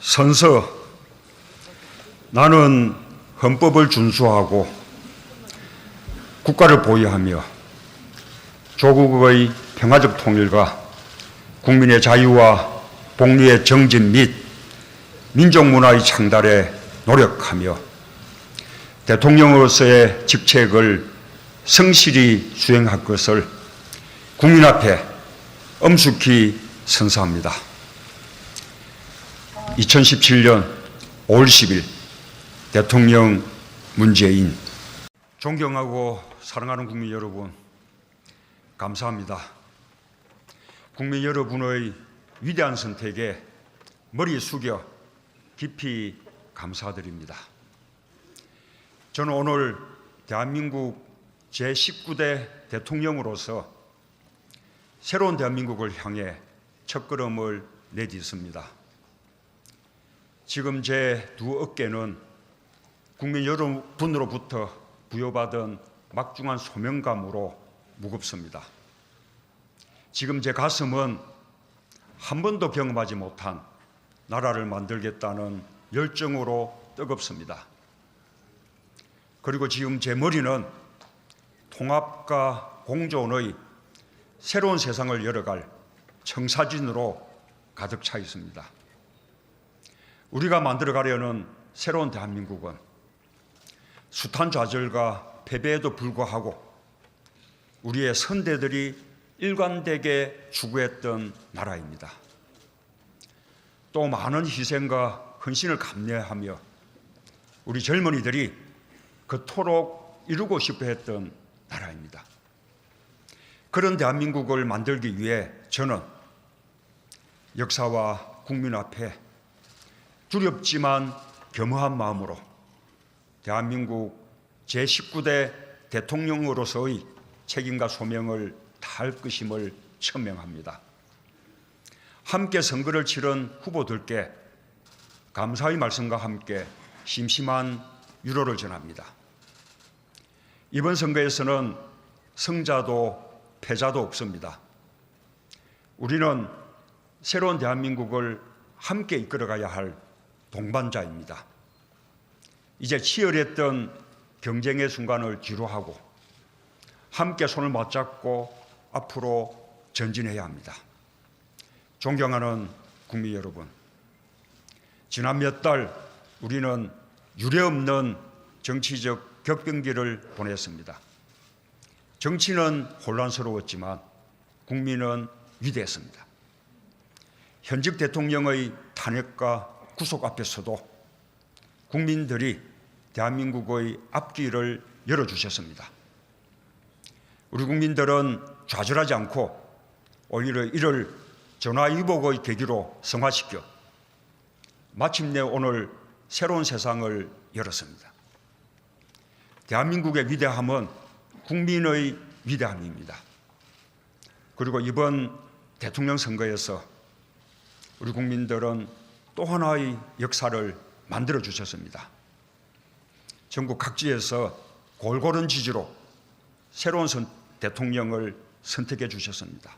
선서. 나는 헌법을 준수하고 국가를 보유하며 조국의 평화적 통일과 국민의 자유와 복리의 정진 및 민족문화의 창달에 노력하며 대통령으로서의 직책을 성실히 수행할 것을 국민 앞에 엄숙히 선서합니다. 2017년 5월 10일 대통령 문재인. 존경하고 사랑하는 국민 여러분, 감사합니다. 국민 여러분의 위대한 선택에 머리 숙여 깊이 감사드립니다. 저는 오늘 대한민국 제19대 대통령으로서 새로운 대한민국을 향해 첫걸음을 내딛습니다. 지금 제 두 어깨는 국민 여러분으로부터 부여받은 막중한 소명감으로 무겁습니다. 지금 제 가슴은 한 번도 경험하지 못한 나라를 만들겠다는 열정으로 뜨겁습니다. 그리고 지금 제 머리는 통합과 공존의 새로운 세상을 열어갈 청사진으로 가득 차 있습니다. 우리가 만들어가려는 새로운 대한민국은 숱한 좌절과 패배에도 불구하고 우리의 선대들이 일관되게 추구했던 나라입니다. 또 많은 희생과 헌신을 감내하며 우리 젊은이들이 그토록 이루고 싶어 했던 나라입니다. 그런 대한민국을 만들기 위해 저는 역사와 국민 앞에 두렵지만 겸허한 마음으로 대한민국 제19대 대통령으로서의 책임과 소명을 다할 것임을 천명합니다. 함께 선거를 치른 후보들께 감사의 말씀과 함께 심심한 유로를 전합니다. 이번 선거에서는 승자도 패자도 없습니다. 우리는 새로운 대한민국을 함께 이끌어가야 할 동반자입니다. 이제 치열했던 경쟁의 순간을 뒤로하고 함께 손을 맞잡고 앞으로 전진해야 합니다. 존경하는 국민 여러분, 지난 몇 달 우리는 유례없는 정치적 격변기를 보냈습니다. 정치는 혼란스러웠지만 국민은 위대했습니다. 현직 대통령의 탄핵과 구속 앞에서도 국민들이 대한민국의 앞길을 열어주셨습니다. 우리 국민들은 좌절하지 않고 오히려 이를 전화위복의 계기로 성화시켜 마침내 오늘 새로운 세상을 열었습니다. 대한민국의 위대함은 국민의 위대함입니다. 그리고 이번 대통령 선거에서 우리 국민들은 또 하나의 역사를 만들어 주셨습니다. 전국 각지에서 골고른 지지로 새로운 대통령을 선택해 주셨습니다.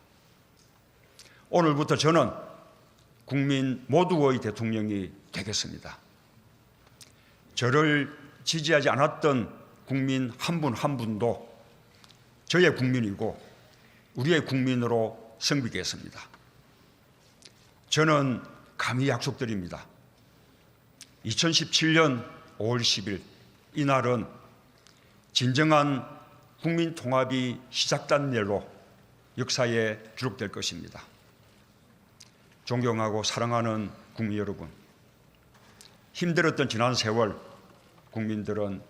오늘부터 저는 국민 모두의 대통령이 되겠습니다. 저를 지지하지 않았던 국민 한 분 한 분도 저의 국민이고 우리의 국민으로 섬기겠습니다. 저는 감히 약속드립니다. 2017년 5월 10일 이날은 진정한 국민 통합이 시작된 날로 역사에 기록될 것입니다. 존경하고 사랑하는 국민 여러분, 힘들었던 지난 세월 국민들은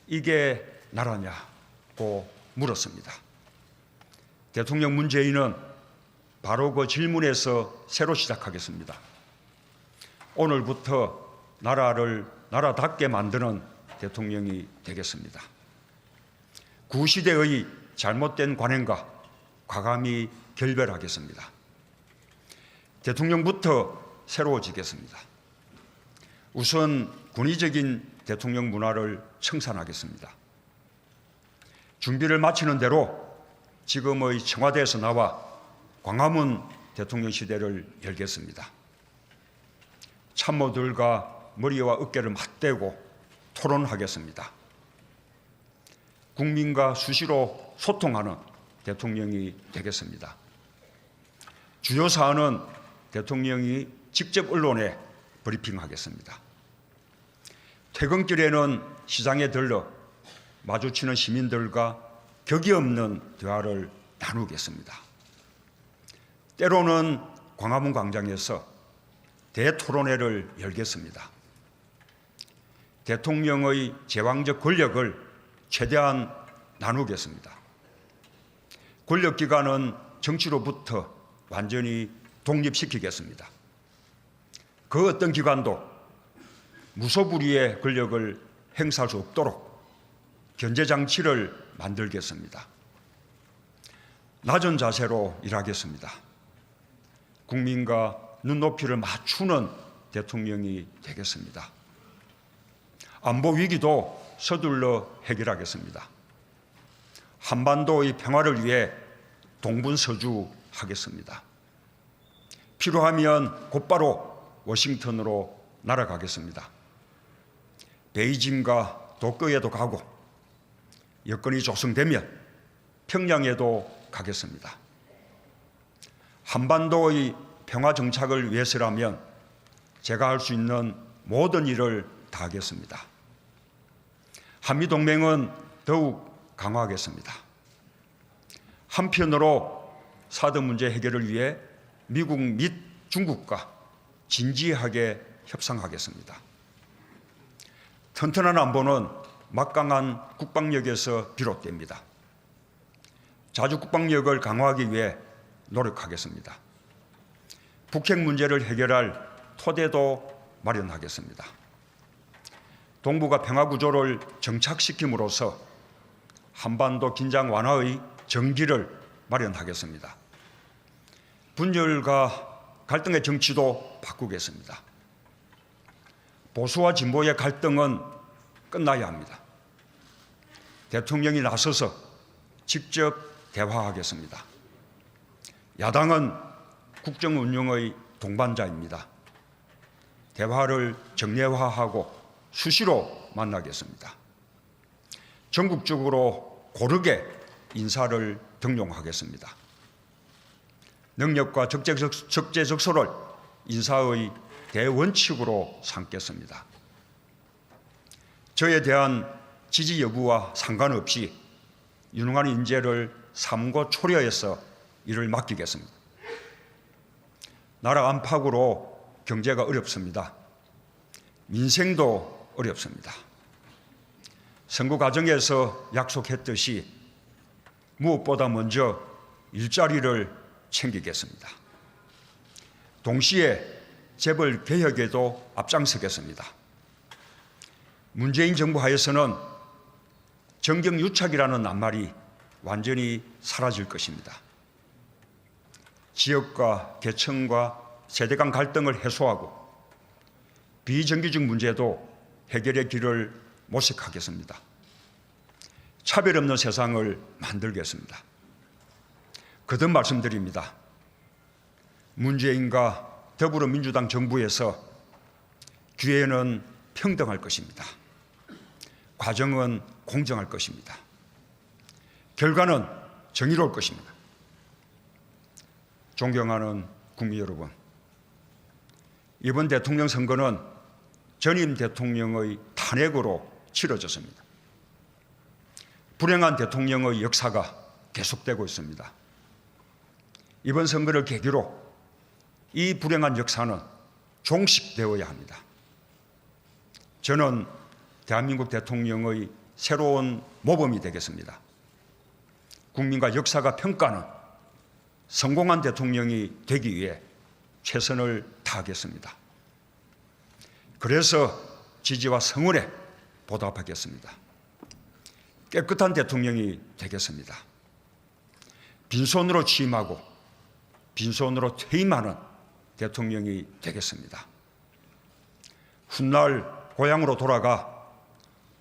이게 나라냐고 물었습니다. 대통령 문재인은 바로 그 질문에서 새로 시작하겠습니다. 오늘부터 나라를 나라답게 만드는 대통령이 되겠습니다. 구시대의 잘못된 관행과 과감히 결별하겠습니다. 대통령부터 새로워지겠습니다. 우선 권위적인 대통령 문화를 청산하겠습니다. 준비를 마치는 대로 지금의 청와대에서 나와 광화문 대통령 시대를 열겠습니다. 참모들과 머리와 어깨를 맞대고 토론하겠습니다. 국민과 수시로 소통하는 대통령이 되겠습니다. 주요 사안은 대통령이 직접 언론에 브리핑하겠습니다. 퇴근길에는 시장에 들러 마주치는 시민들과 격이 없는 대화를 나누겠습니다. 때로는 광화문 광장에서 대토론회를 열겠습니다. 대통령의 제왕적 권력을 최대한 나누겠습니다. 권력기관은 정치로부터 완전히 독립시키겠습니다. 그 어떤 기관도 무소불위의 권력을 행사할 수 없도록 견제장치를 만들겠습니다. 낮은 자세로 일하겠습니다. 국민과 눈높이를 맞추는 대통령이 되겠습니다. 안보 위기도 서둘러 해결하겠습니다. 한반도의 평화를 위해 동분서주하겠습니다. 필요하면 곧바로 워싱턴으로 날아가겠습니다. 베이징과 도쿄에도 가고 여건이 조성되면 평양에도 가겠습니다. 한반도의 평화 정착을 위해서라면 제가 할 수 있는 모든 일을 다하겠습니다. 한미동맹은 더욱 강화하겠습니다. 한편으로 사드 문제 해결을 위해 미국 및 중국과 진지하게 협상하겠습니다. 튼튼한 안보는 막강한 국방력에서 비롯됩니다. 자주 국방력을 강화하기 위해 노력하겠습니다. 북핵 문제를 해결할 토대도 마련하겠습니다. 동북아 평화 구조를 정착시킴으로써 한반도 긴장 완화의 전기를 마련하겠습니다. 분열과 갈등의 정치도 바꾸겠습니다. 보수와 진보의 갈등은 끝나야 합니다. 대통령이 나서서 직접 대화하겠습니다. 야당은 국정 운영의 동반자입니다. 대화를 정례화하고 수시로 만나겠습니다. 전국적으로 고르게 인사를 등용하겠습니다. 능력과 적재적소를 인사의 대원칙으로 삼겠습니다. 저에 대한 지지 여부와 상관없이 유능한 인재를 삼고 초려해서 일을 맡기겠습니다. 나라 안팎으로 경제가 어렵습니다. 민생도 어렵습니다. 선거 과정에서 약속했듯이 무엇보다 먼저 일자리를 챙기겠습니다. 동시에 재벌 개혁에도 앞장서겠습니다. 문재인 정부 하에서는 정경유착이라는 낱말이 완전히 사라질 것입니다. 지역과 계층과 세대 간 갈등을 해소하고 비정규직 문제도 해결의 길을 모색하겠습니다. 차별 없는 세상을 만들겠습니다. 거듭 말씀드립니다. 문재인과 더불어민주당 정부에서 기회는 평등할 것입니다. 과정은 공정할 것입니다. 결과는 정의로울 것입니다. 존경하는 국민 여러분, 이번 대통령 선거는 전임 대통령의 탄핵으로 치러졌습니다. 불행한 대통령의 역사가 계속되고 있습니다. 이번 선거를 계기로 이 불행한 역사는 종식되어야 합니다. 저는 대한민국 대통령의 새로운 모범이 되겠습니다. 국민과 역사가 평가하는 성공한 대통령이 되기 위해 최선을 다하겠습니다. 그래서 지지와 성원에 보답하겠습니다. 깨끗한 대통령이 되겠습니다. 빈손으로 취임하고 빈손으로 퇴임하는 대통령이 되겠습니다. 훗날 고향으로 돌아가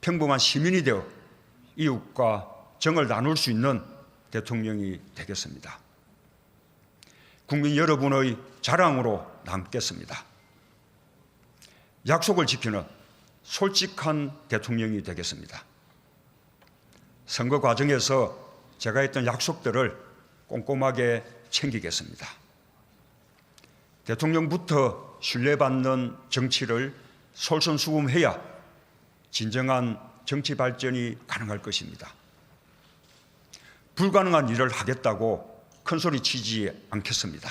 평범한 시민이 되어 이웃과 정을 나눌 수 있는 대통령이 되겠습니다. 국민 여러분의 자랑으로 남겠습니다. 약속을 지키는 솔직한 대통령이 되겠습니다. 선거 과정에서 제가 했던 약속들을 꼼꼼하게 챙기겠습니다. 대통령부터 신뢰받는 정치를 솔선수범해야 진정한 정치 발전이 가능할 것입니다. 불가능한 일을 하겠다고 큰소리 치지 않겠습니다.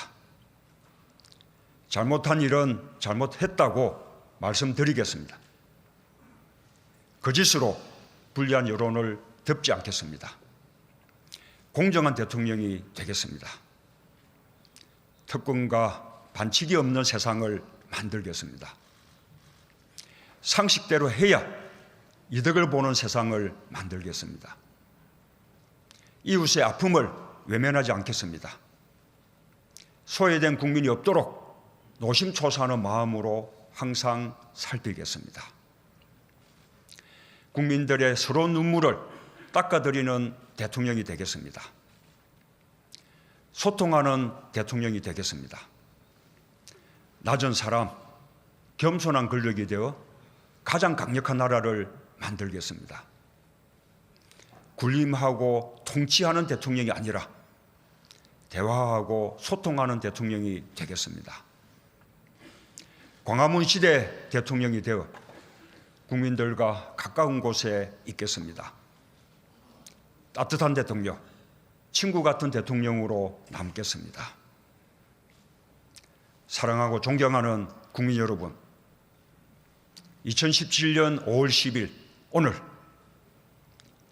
잘못한 일은 잘못했다고 말씀드리겠습니다. 거짓으로 불리한 여론을 덮지 않겠습니다. 공정한 대통령이 되겠습니다. 특권과 반칙이 없는 세상을 만들겠습니다. 상식대로 해야 이득을 보는 세상을 만들겠습니다. 이웃의 아픔을 외면하지 않겠습니다. 소외된 국민이 없도록 노심초사하는 마음으로 항상 살피겠습니다. 국민들의 서러운 눈물을 닦아드리는 대통령이 되겠습니다. 소통하는 대통령이 되겠습니다. 낮은 사람, 겸손한 권력이 되어 가장 강력한 나라를 만들겠습니다. 군림하고 통치하는 대통령이 아니라 대화하고 소통하는 대통령이 되겠습니다. 광화문 시대 대통령이 되어 국민들과 가까운 곳에 있겠습니다. 따뜻한 대통령, 친구 같은 대통령으로 남겠습니다. 사랑하고 존경하는 국민 여러분, 2017년 5월 10일 오늘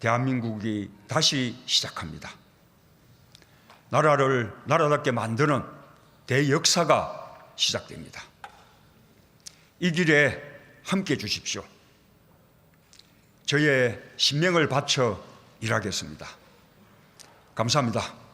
대한민국이 다시 시작합니다. 나라를 나라답게 만드는 대역사가 시작됩니다. 이 길에 함께 해 주십시오. 저의 신명을 바쳐 일하겠습니다. 감사합니다.